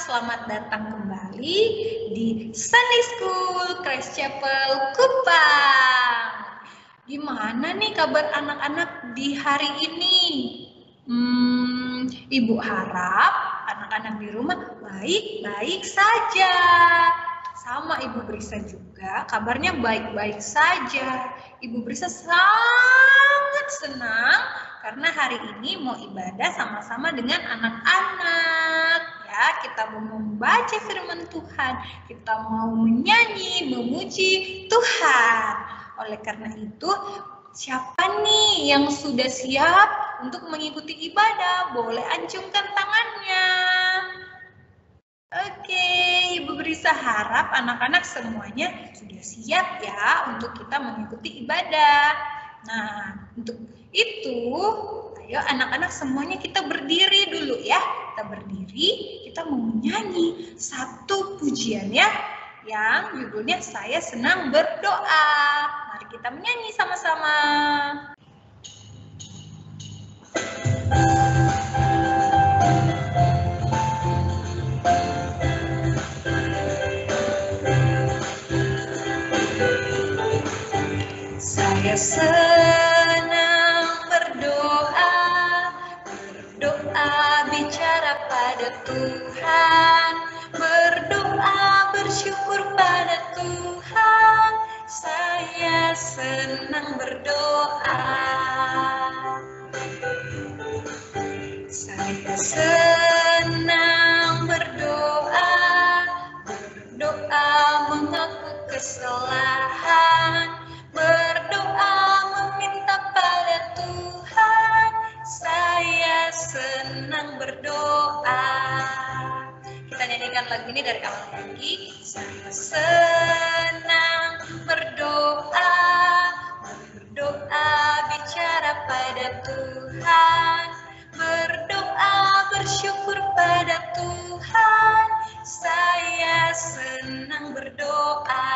selamat datang kembali di Sunday School Christ Chapel Kupang. Gimana nih kabar anak-anak di hari ini? Ibu harap anak-anak di rumah baik-baik saja. Sama Ibu Brisa juga, kabarnya baik-baik saja. Ibu Brisa sangat senang karena hari ini mau ibadah sama-sama dengan anak-anak. Ya, kita mau membaca firman Tuhan, kita mau menyanyi, memuji Tuhan. Oleh karena itu, siapa nih yang sudah siap untuk mengikuti ibadah? Boleh acungkan tangannya. Oke, Ibu Brisa harap anak-anak semuanya sudah siap ya untuk kita mengikuti ibadah. Nah, untuk itu, ayo anak-anak semuanya kita berdiri dulu ya. Kita berdiri, kita mau menyanyi satu pujian ya, yang judulnya Saya Senang Berdoa. Mari kita menyanyi sama-sama. Saya senang berdoa bicara pada Tuhan, berdoa bersyukur pada Tuhan. Saya senang berdoa. Saya senang berdoa mengaku kesalahan, berdoa meminta pada Tuhan. Saya senang berdoa. Kita nyanyikan lagu ini dari awal lagi. Saya senang berdoa bicara pada Tuhan, berdoa bersyukur pada Tuhan. Saya senang berdoa.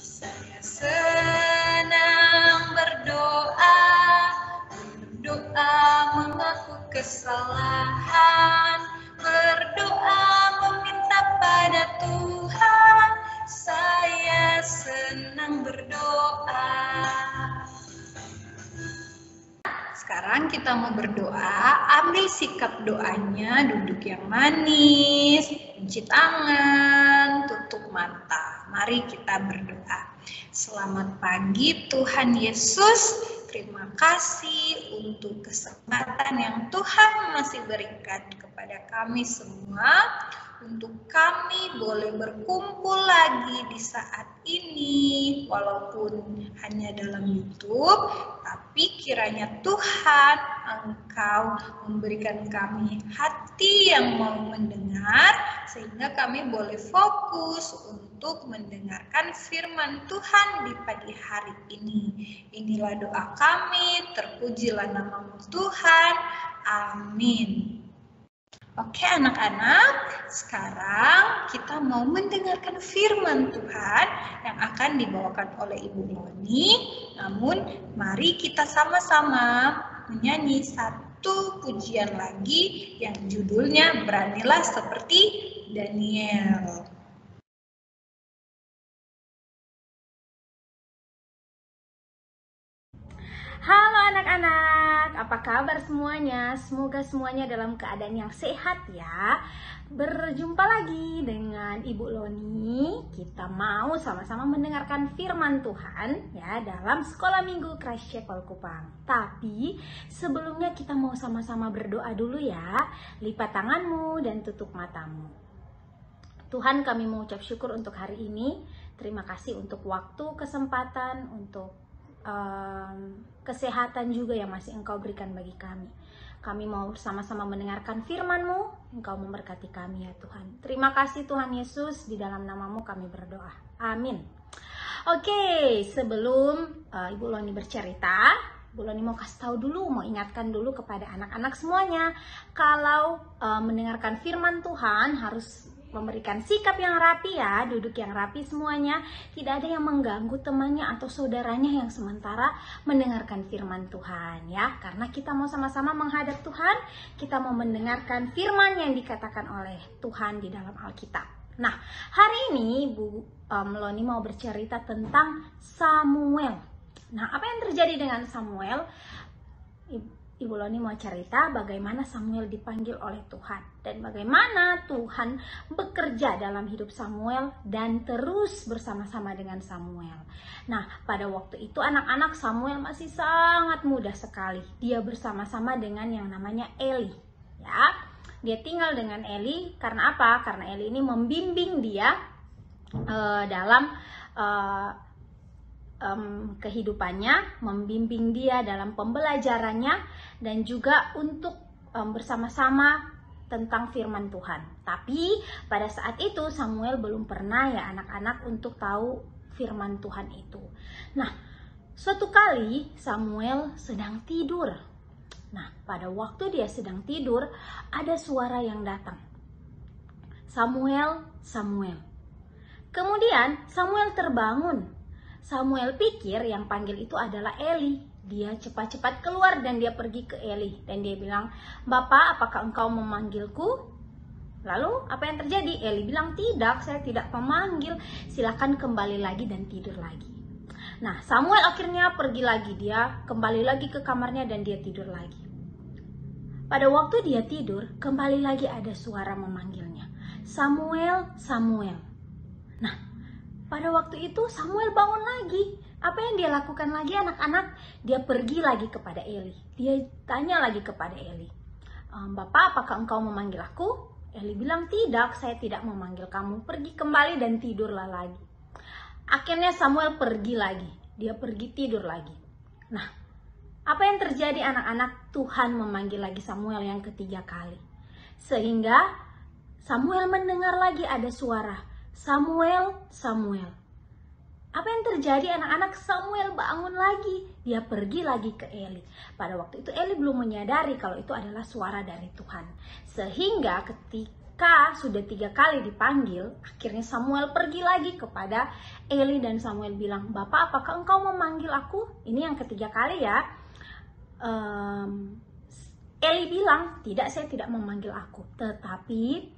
Saya senang berdoa mengaku kesalahan, berdoa meminta pada Tuhan. Saya senang berdoa. Sekarang kita mau berdoa, ambil sikap doanya, duduk yang manis, cuci tangan, tutup mata. Mari kita berdoa. Selamat pagi Tuhan Yesus, terima kasih untuk kesempatan yang Tuhan masih berikan kepada kami semua, untuk kami boleh berkumpul lagi di saat ini, walaupun hanya dalam YouTube, tapi kiranya Tuhan Engkau memberikan kami hati yang mau mendengar, sehingga kami boleh fokus untuk mendengarkan firman Tuhan di pagi hari ini. Inilah doa kami, terpujilah nama-Mu Tuhan. Amin. Oke anak-anak, sekarang kita mau mendengarkan firman Tuhan yang akan dibawakan oleh Ibu Loni. Namun mari kita sama-sama menyanyi satu pujian lagi yang judulnya Beranilah Seperti Daniel. Halo anak-anak, apa kabar semuanya? Semoga semuanya dalam keadaan yang sehat ya. Berjumpa lagi dengan Ibu Loni. Kita mau sama-sama mendengarkan firman Tuhan ya dalam Sekolah Minggu Christ Chapel Kupang. Tapi sebelumnya kita mau sama-sama berdoa dulu ya. Lipat tanganmu dan tutup matamu. Tuhan, kami mau ucap syukur untuk hari ini. Terima kasih untuk waktu, kesempatan, untuk kesehatan juga yang masih Engkau berikan bagi kami. Kami mau sama-sama mendengarkan firman-Mu. Engkau memberkati kami ya Tuhan. Terima kasih Tuhan Yesus, di dalam nama-Mu kami berdoa. Amin. Oke, sebelum Ibu Loni bercerita, Ibu Loni mau kasih tahu dulu, mau ingatkan dulu kepada anak-anak semuanya, kalau mendengarkan firman Tuhan harus memberikan sikap yang rapi ya, duduk yang rapi semuanya. Tidak ada yang mengganggu temannya atau saudaranya yang sementara mendengarkan firman Tuhan ya. Karena kita mau sama-sama menghadap Tuhan, kita mau mendengarkan firman yang dikatakan oleh Tuhan di dalam Alkitab. Nah, hari ini Bu Loni mau bercerita tentang Samuel. Nah, apa yang terjadi dengan Samuel? Ibu Loni mau cerita bagaimana Samuel dipanggil oleh Tuhan dan bagaimana Tuhan bekerja dalam hidup Samuel dan terus bersama-sama dengan Samuel. Nah, pada waktu itu anak-anak Samuel masih sangat muda sekali. Dia bersama-sama dengan yang namanya Eli, ya. Dia tinggal dengan Eli karena apa? Karena Eli ini membimbing dia dalam kehidupannya, membimbing dia dalam pembelajarannya, dan juga untuk bersama-sama tentang firman Tuhan. Tapi pada saat itu Samuel belum pernah ya anak-anak untuk tahu firman Tuhan itu. Nah, suatu kali Samuel sedang tidur. Nah, pada waktu dia sedang tidur, ada suara yang datang. Samuel, Samuel. Kemudian Samuel terbangun. Samuel pikir yang panggil itu adalah Eli. Dia cepat-cepat keluar dan dia pergi ke Eli. Dan dia bilang, "Bapak, apakah engkau memanggilku?" Lalu apa yang terjadi? Eli bilang, "Tidak, saya tidak memanggil. Silakan kembali lagi dan tidur lagi." Nah, Samuel akhirnya pergi lagi. Dia kembali lagi ke kamarnya dan dia tidur lagi. Pada waktu dia tidur, kembali lagi ada suara memanggilnya. "Samuel, Samuel." Nah, pada waktu itu Samuel bangun lagi. Apa yang dia lakukan lagi anak-anak? Dia pergi lagi kepada Eli. Dia tanya lagi kepada Eli, "Bapak, apakah engkau memanggil aku?" Eli bilang, "Tidak, saya tidak memanggil kamu. Pergi kembali dan tidurlah lagi." Akhirnya Samuel pergi lagi. Dia pergi tidur lagi. Nah, apa yang terjadi anak-anak? Tuhan memanggil lagi Samuel yang ketiga kali. Sehingga Samuel mendengar lagi ada suara, "Samuel, Samuel." Apa yang terjadi anak-anak? Samuel bangun lagi. Dia pergi lagi ke Eli. Pada waktu itu Eli belum menyadari kalau itu adalah suara dari Tuhan. Sehingga ketika sudah 3 kali dipanggil, akhirnya Samuel pergi lagi kepada Eli dan Samuel bilang, "Bapak, apakah engkau memanggil aku?" Ini yang ketiga kali ya. Eli bilang, "Tidak, saya tidak memanggil aku. Tetapi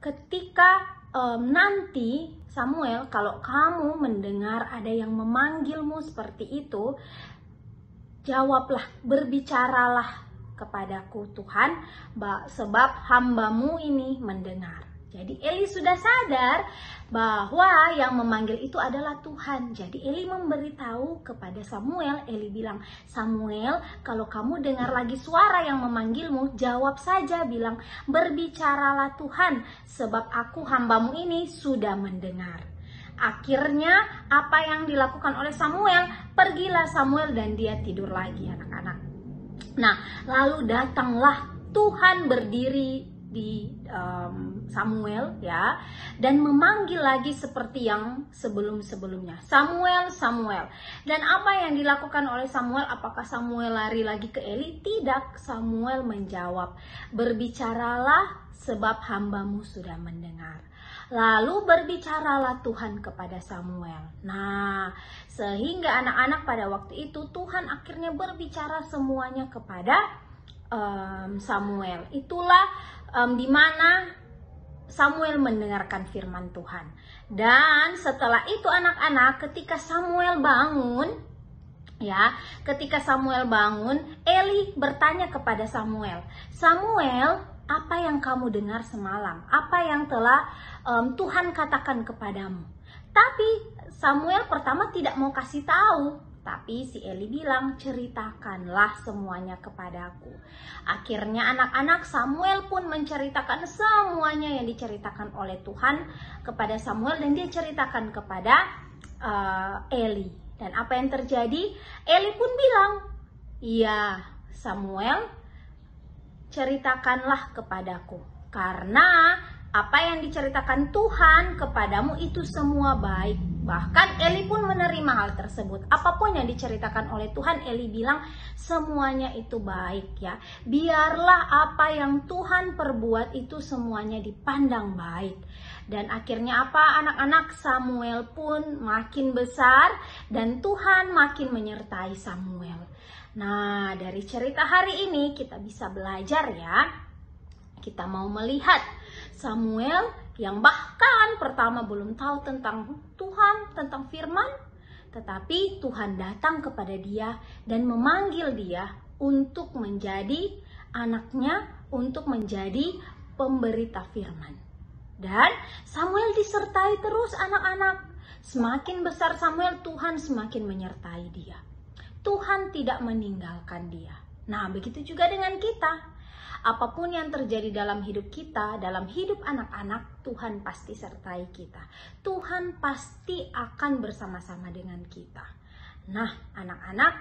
ketika nanti Samuel, kalau kamu mendengar ada yang memanggilmu seperti itu, jawablah, berbicaralah kepadaku Tuhan, sebab hambamu ini mendengar." Jadi Eli sudah sadar bahwa yang memanggil itu adalah Tuhan. Jadi Eli memberitahu kepada Samuel. Eli bilang, "Samuel, kalau kamu dengar lagi suara yang memanggilmu, jawab saja, bilang, berbicaralah Tuhan, sebab aku hambamu ini sudah mendengar." Akhirnya apa yang dilakukan oleh Samuel? Pergilah Samuel dan dia tidur lagi anak-anak. Nah, lalu datanglah Tuhan berdiri di Samuel ya, dan memanggil lagi seperti yang sebelum-sebelumnya, "Samuel, Samuel." Dan apa yang dilakukan oleh Samuel? Apakah Samuel lari lagi ke Eli? Tidak. Samuel menjawab, "Berbicaralah, sebab hambamu sudah mendengar." Lalu berbicaralah Tuhan kepada Samuel. Nah, sehingga anak-anak pada waktu itu Tuhan akhirnya berbicara semuanya kepada Samuel. Itulah di mana Samuel mendengarkan firman Tuhan. Dan setelah itu anak-anak, ketika Samuel bangun, Eli bertanya kepada Samuel, "Samuel, apa yang kamu dengar semalam? Apa yang telah Tuhan katakan kepadamu?" Tapi Samuel pertama tidak mau kasih tahu. Tapi si Eli bilang, "Ceritakanlah semuanya kepadaku." Akhirnya anak-anak, Samuel pun menceritakan semuanya yang diceritakan oleh Tuhan kepada Samuel. Dan dia ceritakan kepada Eli. Dan apa yang terjadi? Eli pun bilang, "Iya Samuel, ceritakanlah kepadaku. Karena apa yang diceritakan Tuhan kepadamu itu semua baik Bahkan Eli pun menerima hal tersebut. Apapun yang diceritakan oleh Tuhan, Eli bilang semuanya itu baik ya. Biarlah apa yang Tuhan perbuat itu semuanya dipandang baik. Dan akhirnya apa anak-anak? Samuel pun makin besar dan Tuhan makin menyertai Samuel. Nah, dari cerita hari ini kita bisa belajar ya. Kita mau melihat Samuel yang bahkan pertama belum tahu tentang Tuhan, tentang firman, tetapi Tuhan datang kepada dia dan memanggil dia untuk menjadi anaknya, untuk menjadi pemberita firman. Dan Samuel disertai terus anak-anak. Semakin besar Samuel, Tuhan semakin menyertai dia. Tuhan tidak meninggalkan dia. Nah, begitu juga dengan kita. Apapun yang terjadi dalam hidup kita, dalam hidup anak-anak, Tuhan pasti sertai kita. Tuhan pasti akan bersama-sama dengan kita. Nah, anak-anak,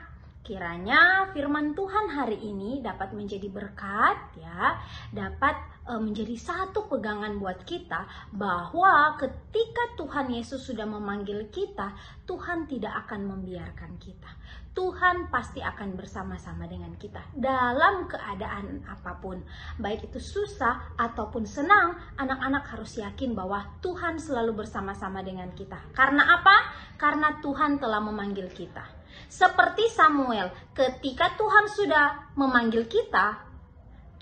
kiranya firman Tuhan hari ini dapat menjadi berkat ya, dapat menjadi satu pegangan buat kita bahwa ketika Tuhan Yesus sudah memanggil kita, Tuhan tidak akan membiarkan kita. Tuhan pasti akan bersama-sama dengan kita dalam keadaan apapun. Baik itu susah ataupun senang, anak-anak harus yakin bahwa Tuhan selalu bersama-sama dengan kita. Karena apa? Karena Tuhan telah memanggil kita. Seperti Samuel, ketika Tuhan sudah memanggil kita,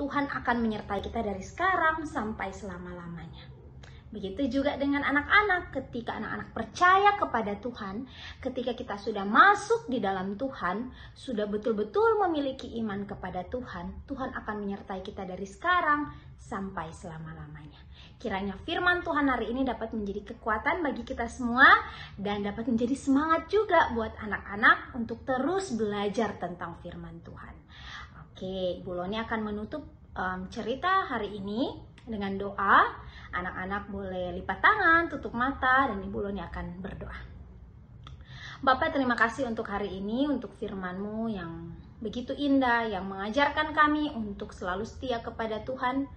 Tuhan akan menyertai kita dari sekarang sampai selama-lamanya. Begitu juga dengan anak-anak, ketika anak-anak percaya kepada Tuhan, ketika kita sudah masuk di dalam Tuhan, sudah betul-betul memiliki iman kepada Tuhan, Tuhan akan menyertai kita dari sekarang sampai selama-lamanya. Kiranya firman Tuhan hari ini dapat menjadi kekuatan bagi kita semua dan dapat menjadi semangat juga buat anak-anak untuk terus belajar tentang firman Tuhan. Oke, Ibu Loni akan menutup cerita hari ini dengan doa. Anak-anak boleh lipat tangan, tutup mata, dan Ibu Loni akan berdoa. Bapak, terima kasih untuk hari ini, untuk firman-Mu yang begitu indah, yang mengajarkan kami untuk selalu setia kepada Tuhan,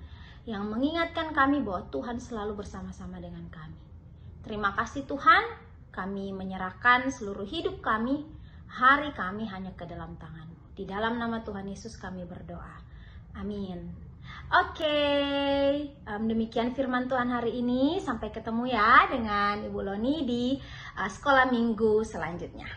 yang mengingatkan kami bahwa Tuhan selalu bersama-sama dengan kami. Terima kasih Tuhan, kami menyerahkan seluruh hidup kami, hari kami hanya ke dalam tangan-Mu. Di dalam nama Tuhan Yesus kami berdoa. Amin. Oke, demikian firman Tuhan hari ini. Sampai ketemu ya dengan Ibu Loni di sekolah minggu selanjutnya.